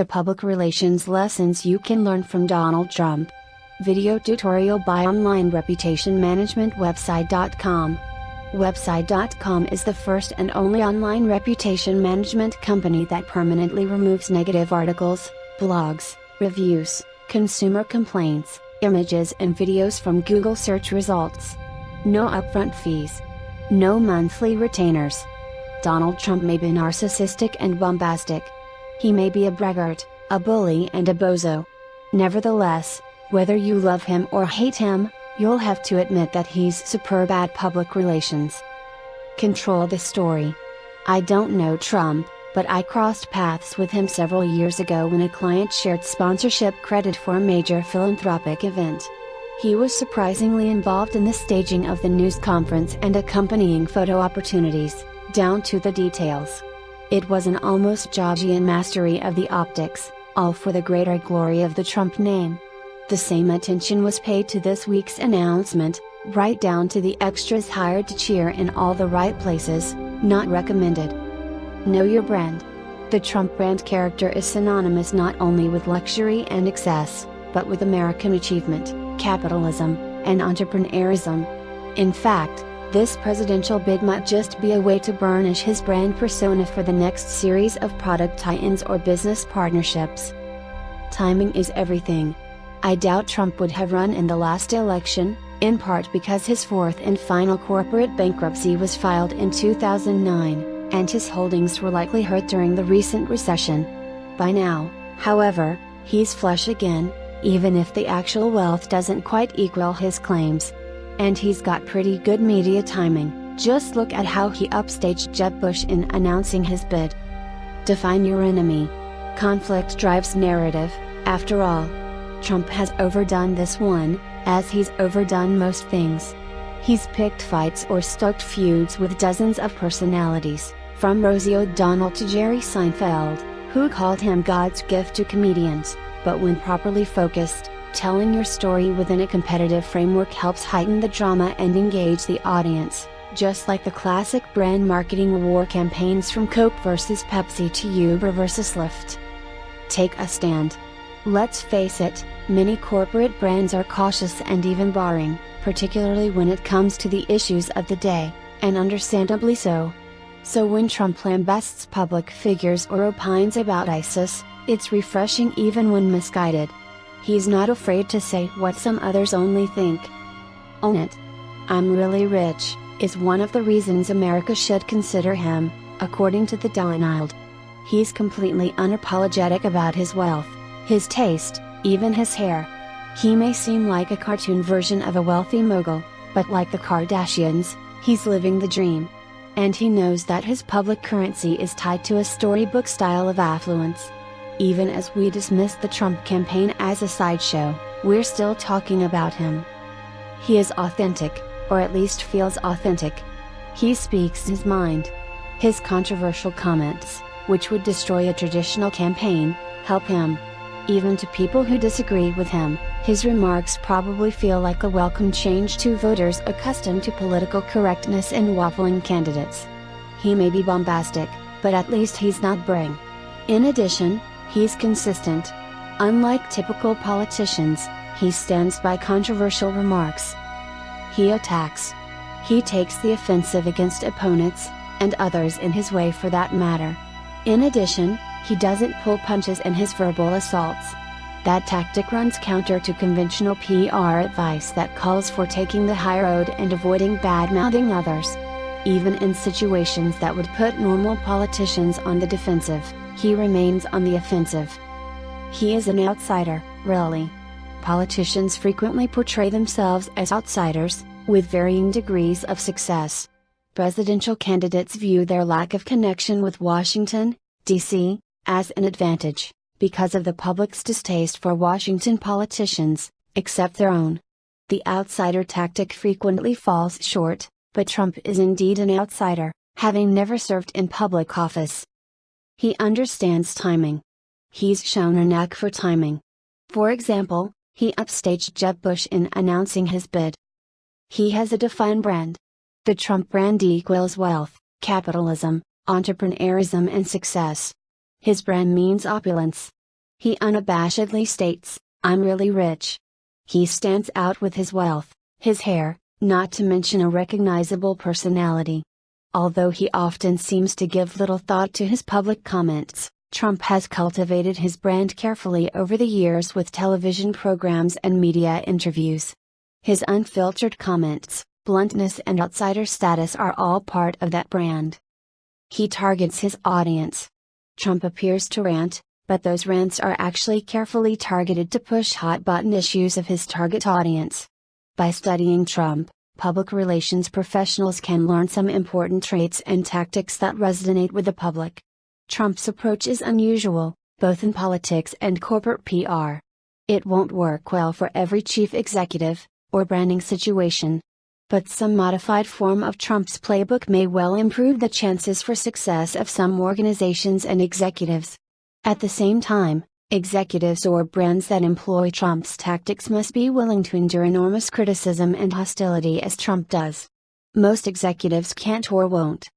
The public relations lessons you can learn from Donald Trump. Video tutorial by online reputation management website.com. Website.com is the first and only online reputation management company that permanently removes negative articles, blogs, reviews, consumer complaints, images and videos from Google search results. No upfront fees. No monthly retainers. Donald Trump may be narcissistic and bombastic. He may be a braggart, a bully and a bozo. Nevertheless, whether you love him or hate him, you'll have to admit that he's superb at public relations. Control the story. I don't know Trump, but I crossed paths with him several years ago when a client shared sponsorship credit for a major philanthropic event. He was surprisingly involved in the staging of the news conference and accompanying photo opportunities, down to the details. It was an almost Jobsian mastery of the optics, all for the greater glory of the Trump name. The same attention was paid to this week's announcement, right down to the extras hired to cheer in all the right places, not recommended. Know your brand. The Trump brand character is synonymous not only with luxury and excess, but with American achievement, capitalism, and entrepreneurism. In fact, this presidential bid might just be a way to burnish his brand persona for the next series of product tie-ins or business partnerships. Timing is everything. I doubt Trump would have run in the last election, in part because his fourth and final corporate bankruptcy was filed in 2009, and his holdings were likely hurt during the recent recession. By now, however, he's flush again, even if the actual wealth doesn't quite equal his claims. And he's got pretty good media timing. Just look at how he upstaged Jeb Bush in announcing his bid. Define your enemy. Conflict drives narrative, after all. Trump has overdone this one, as he's overdone most things. He's picked fights or stoked feuds with dozens of personalities, from Rosie O'Donnell to Jerry Seinfeld, who called him God's gift to comedians, but when properly focused, telling your story within a competitive framework helps heighten the drama and engage the audience, just like the classic brand marketing war campaigns from Coke versus Pepsi to Uber versus Lyft. Take a stand. Let's face it, many corporate brands are cautious and even barring, particularly when it comes to the issues of the day, and understandably so. So when Trump lambasts public figures or opines about ISIS, it's refreshing even when misguided. He's not afraid to say what some others only think. Own it. I'm really rich, is one of the reasons America should consider him, according to the Donald. He's completely unapologetic about his wealth, his taste, even his hair. He may seem like a cartoon version of a wealthy mogul, but like the Kardashians, he's living the dream. And he knows that his public currency is tied to a storybook style of affluence. Even as we dismiss the Trump campaign as a sideshow, we're still talking about him. He is authentic, or at least feels authentic. He speaks his mind. His controversial comments, which would destroy a traditional campaign, help him. Even to people who disagree with him, his remarks probably feel like a welcome change to voters accustomed to political correctness and waffling candidates. He may be bombastic, but at least he's not boring. In addition, he's consistent. Unlike typical politicians, he stands by controversial remarks. He attacks. He takes the offensive against opponents, and others in his way for that matter. In addition, he doesn't pull punches in his verbal assaults. That tactic runs counter to conventional PR advice that calls for taking the high road and avoiding bad-mouthing others. Even in situations that would put normal politicians on the defensive, he remains on the offensive. He is an outsider, really. Politicians frequently portray themselves as outsiders, with varying degrees of success. Presidential candidates view their lack of connection with Washington, D.C., as an advantage, because of the public's distaste for Washington politicians, except their own. The outsider tactic frequently falls short, but Trump is indeed an outsider, having never served in public office. He understands timing. He's shown a knack for timing. For example, he upstaged Jeb Bush in announcing his bid. He has a defined brand. The Trump brand equals wealth, capitalism, entrepreneurism and success. His brand means opulence. He unabashedly states, "I'm really rich." He stands out with his wealth, his hair, not to mention a recognizable personality. Although he often seems to give little thought to his public comments, Trump has cultivated his brand carefully over the years with television programs and media interviews. His unfiltered comments, bluntness and outsider status are all part of that brand. He targets his audience. Trump appears to rant, but those rants are actually carefully targeted to push hot-button issues of his target audience. By studying Trump, public relations professionals can learn some important traits and tactics that resonate with the public. Trump's approach is unusual, both in politics and corporate PR. It won't work well for every chief executive, or branding situation. But some modified form of Trump's playbook may well improve the chances for success of some organizations and executives. At the same time, executives or brands that employ Trump's tactics must be willing to endure enormous criticism and hostility as Trump does. Most executives can't or won't,